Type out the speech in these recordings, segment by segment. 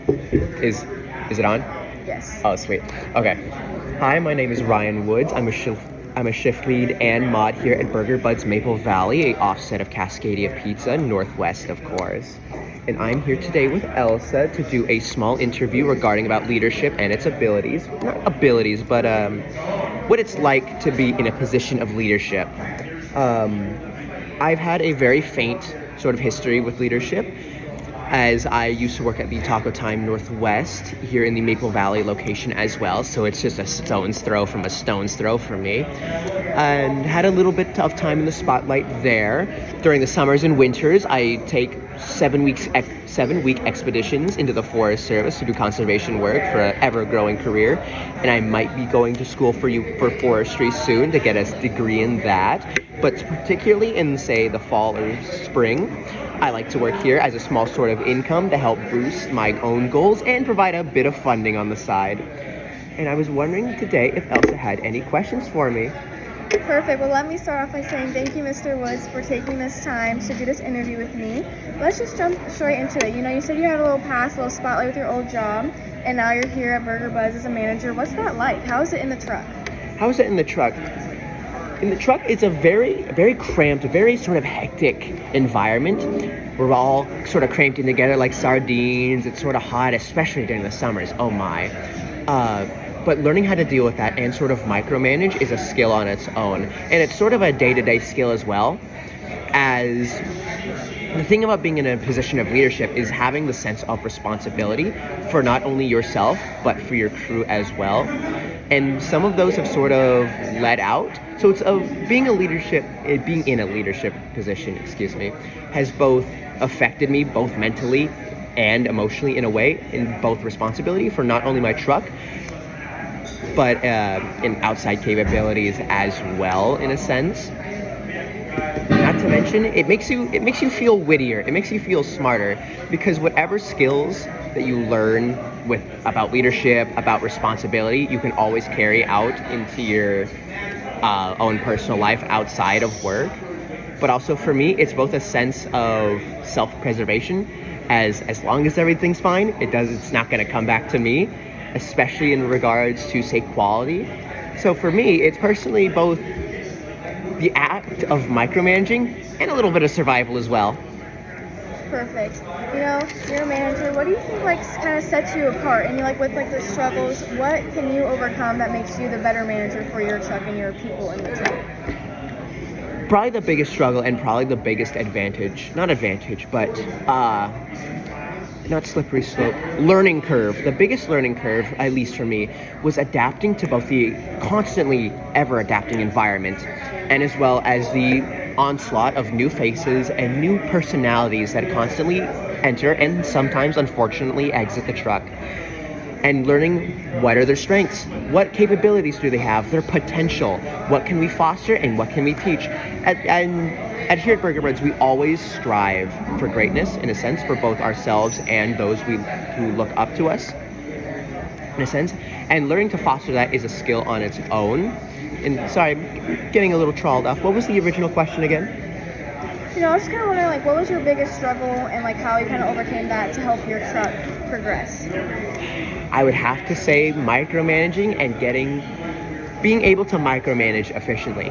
Is is it on? Yes. Oh, sweet. Okay. Hi, my name is Ryan Woods. I'm a shift lead and mod here at Burger Bud's Maple Valley, a offset of Cascadia Pizza, northwest, of course. And I'm here today with Elsa to do a small interview regarding about leadership and its abilities. Not abilities, but what it's like to be in a position of leadership. Um, I've had a very faint sort of history with leadership, as I used to work at the Taco Time Northwest here in the Maple Valley location as well, so it's just a stone's throw from a stone's throw for me. And had a little bit of time in the spotlight there. During the summers and winters, I take 7 week expeditions into the Forest Service to do conservation work for an ever-growing career, and I might be going to school for forestry soon to get a degree in that. But particularly in, say, the fall or spring, I like to work here as a small sort of income to help boost my own goals and provide a bit of funding on the side. And I was wondering today if Elsa had any questions for me. Perfect. Well, let me start off by saying thank you, Mr. Woods, for taking this time to do this interview with me. Let's just jump straight into it. You said you had a little past, a little spotlight with your old job, and now you're here at Burger Buzz as a manager. What's that like? How is it in the truck? How is it in the truck? In the truck, it's a very cramped, very sort of hectic environment. We're all sort of cramped in together like sardines. It's sort of hot, especially during the summers. Oh my. But learning how to deal with that and sort of micromanage is a skill on its own. And it's sort of a day-to-day skill as well. As the thing about being in a position of leadership is having the sense of responsibility for not only yourself, but for your crew as well. And some of those have sort of led out. So it's being in a leadership position, has both affected me both mentally and emotionally in a way, in both responsibility for not only my truck, but in outside capabilities as well, in a sense. Not to mention, it makes you feel wittier. It makes you feel smarter, because whatever skills that you learn about leadership, about responsibility, you can always carry out into your own personal life outside of work. But also for me, it's both a sense of self-preservation, as long as everything's fine, it's not going to come back to me, especially in regards to, say, quality. So for me, it's personally both the act of micromanaging and a little bit of survival as well. Perfect. You're a manager. What do you think kind of sets you apart? And with the struggles, what can you overcome that makes you the better manager for your truck and your people in the truck? Probably the biggest struggle and probably the biggest not slippery slope, learning curve. The biggest learning curve, at least for me, was adapting to both the constantly ever adapting environment and as well as the onslaught of new faces and new personalities that constantly enter and sometimes unfortunately exit the truck. And learning what are their strengths, what capabilities do they have, their potential, what can we foster and what can we teach. And here at Burger Buds, we always strive for greatness, in a sense, for both ourselves and those who look up to us, in a sense. And learning to foster that is a skill on its own. And sorry, I'm getting a little trawled off. What was the original question again? I was kind of wondering, what was your biggest struggle and how you kind of overcame that to help your truck progress? I would have to say micromanaging and being able to micromanage efficiently.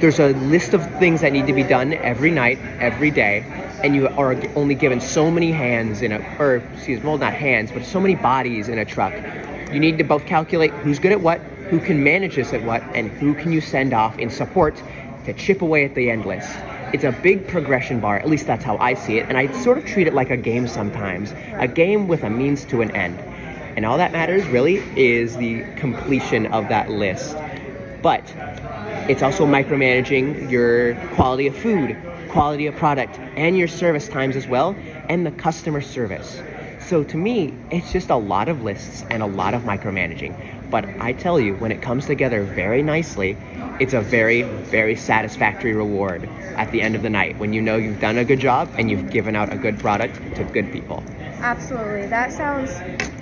There's a list of things that need to be done every night, every day, and you are only given so many hands not hands, but so many bodies in a truck. You need to both calculate who's good at what, who can manage this at what, and who can you send off in support to chip away at the end list. It's a big progression bar, at least that's how I see it, and I sort of treat it like a game sometimes, a game with a means to an end. And all that matters really is the completion of that list. But it's also micromanaging your quality of food, quality of product, and your service times as well, and the customer service. So to me, it's just a lot of lists and a lot of micromanaging. But I tell you, when it comes together very nicely, it's a very, very satisfactory reward at the end of the night when you know you've done a good job and you've given out a good product to good people. Absolutely. That sounds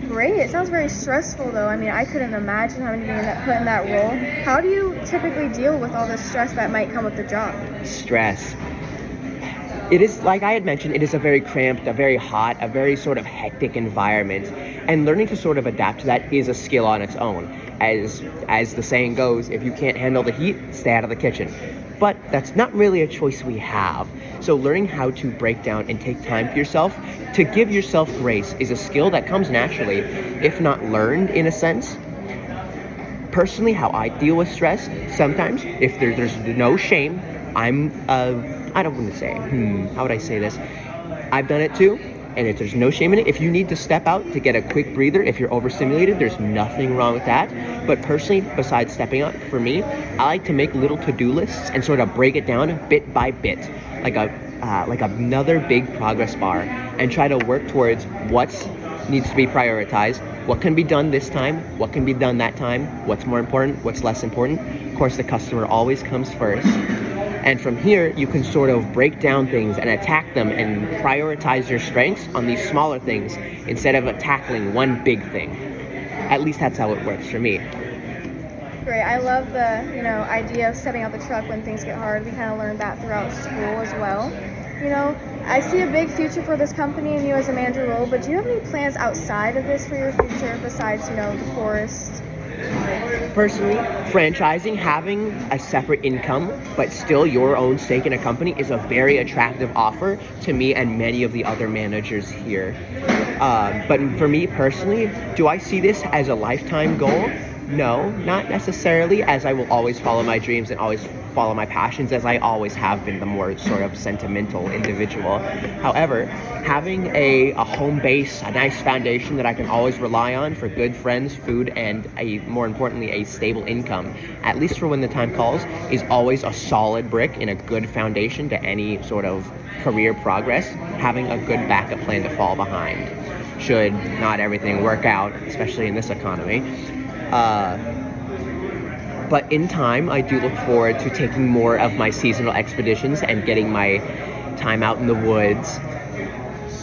great. It sounds very stressful, though. I couldn't imagine having to be put in that role. How do you typically deal with all the stress that might come with the job? Stress. It is, like I had mentioned, it is a very cramped, a very hot, a very sort of hectic environment. And learning to sort of adapt to that is a skill on its own. As the saying goes, if you can't handle the heat, stay out of the kitchen. But that's not really a choice we have. So learning how to break down and take time for yourself, to give yourself grace, is a skill that comes naturally, if not learned in a sense. Personally, how I deal with stress, sometimes, if there's no shame, I don't want to say, how would I say this? I've done it too, and if there's no shame in it, if you need to step out to get a quick breather, if you're overstimulated, there's nothing wrong with that. But personally, besides stepping out, for me, I like to make little to-do lists and sort of break it down bit by bit, like another big progress bar, and try to work towards what needs to be prioritized, what can be done this time, what can be done that time, what's more important, what's less important. Of course, the customer always comes first. And from here, you can sort of break down things and attack them and prioritize your strengths on these smaller things instead of tackling one big thing. At least that's how it works for me. Great. I love the, idea of stepping out the truck when things get hard. We kind of learned that throughout school as well. I see a big future for this company and you as a manager role, but do you have any plans outside of this for your future besides, the forest? Personally, franchising, having a separate income, but still your own stake in a company is a very attractive offer to me and many of the other managers here. But for me personally, do I see this as a lifetime goal? No, not necessarily, as I will always follow my dreams and always follow my passions, as I always have been the more sort of sentimental individual. However, having a home base, a nice foundation that I can always rely on for good friends, food, and more importantly, a stable income, at least for when the time calls, is always a solid brick in a good foundation to any sort of career progress, having a good backup plan to fall behind, should not everything work out, especially in this economy. But in time, I do look forward to taking more of my seasonal expeditions and getting my time out in the woods.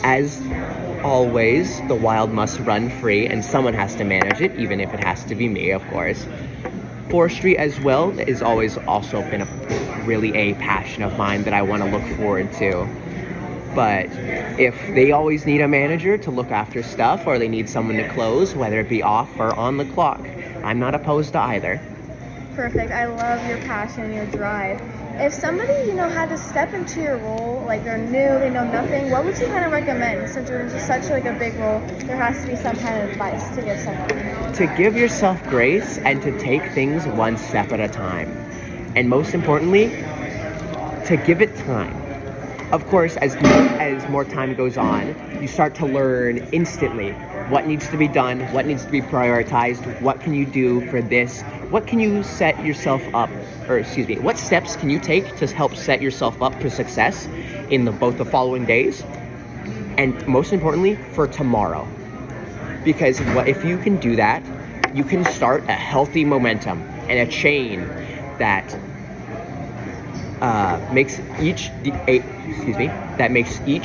As always, the wild must run free, and someone has to manage it, even if it has to be me, of course. Forestry as well is always also been really a passion of mine that I want to look forward to. But if they always need a manager to look after stuff, or they need someone to close, whether it be off or on the clock, I'm not opposed to either. Perfect. I love your passion and your drive. If somebody, had to step into your role, like they're new, they know nothing, what would you kind of recommend? Since you're just such a big role, there has to be some kind of advice to give someone. To give yourself grace and to take things one step at a time. And most importantly, to give it time. Of course, as more time goes on, you start to learn instantly what needs to be done, what needs to be prioritized, what can you do for this, what can you set yourself up, what steps can you take to help set yourself up for success in both the following days, and most importantly, for tomorrow. Because if you can do that, you can start a healthy momentum and a chain that makes each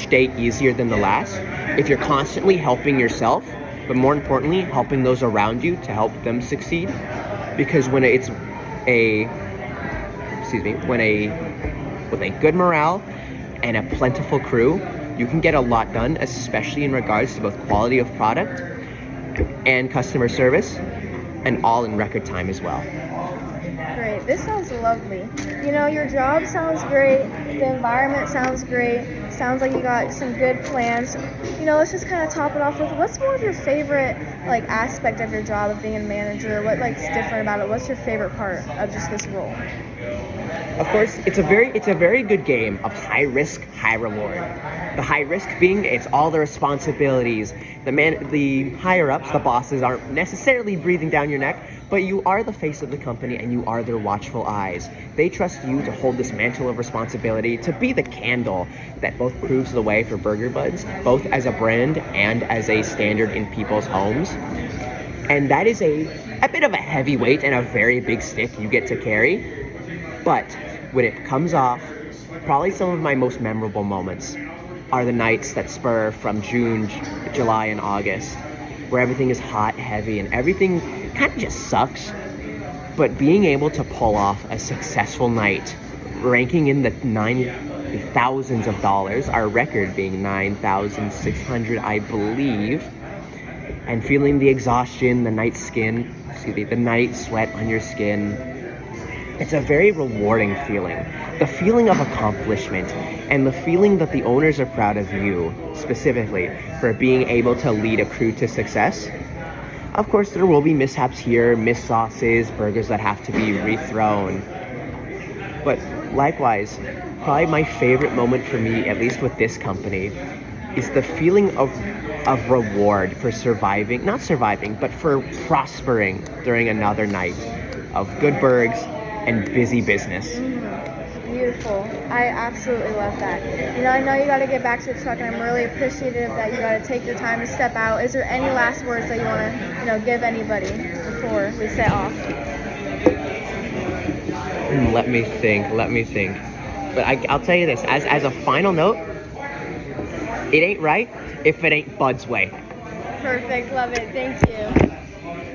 day easier than the last. If you're constantly helping yourself, but more importantly, helping those around you to help them succeed. Because with a good morale and a plentiful crew, you can get a lot done, especially in regards to both quality of product and customer service, and all in record time as well. Great. This sounds lovely. Your job sounds great. The environment sounds great. Sounds like you got some good plans. Let's just kind of top it off with, what's more of your favorite aspect of your job of being a manager? What's different about it? What's your favorite part of just this role? Of course, it's a very good game of high risk, high reward. The high risk being it's all the responsibilities. The higher ups, the bosses, aren't necessarily breathing down your neck, but you are the face of the company and you are their watchful eyes. They trust you to hold this mantle of responsibility, to be the candle that both proves the way for Burger Buds, both as a brand and as a standard in people's homes. And that is a bit of a heavy weight and a very big stick you get to carry. But when it comes off, probably some of my most memorable moments are the nights that spur from June, July, and August, where everything is hot, heavy, and everything kind of just sucks. But being able to pull off a successful night, ranking in the the thousands of dollars, our record being 9,600, I believe, and feeling the exhaustion, the night sweat on your skin. It's a very rewarding feeling. The feeling of accomplishment and the feeling that the owners are proud of you, specifically, for being able to lead a crew to success. Of course, there will be mishaps here, missed sauces, burgers that have to be rethrown. But likewise, probably my favorite moment for me, at least with this company, is the feeling of reward for not surviving, but for prospering during another night of good burgers and busy business. Beautiful. I absolutely love that. I know you got to get back to the truck, and I'm really appreciative that you got to take your time to step out. Is there any last words that you want to, give anybody before we set off? Let me think. But I'll tell you this, as a final note, it ain't right if it ain't Bud's way. Perfect. Love it. Thank you.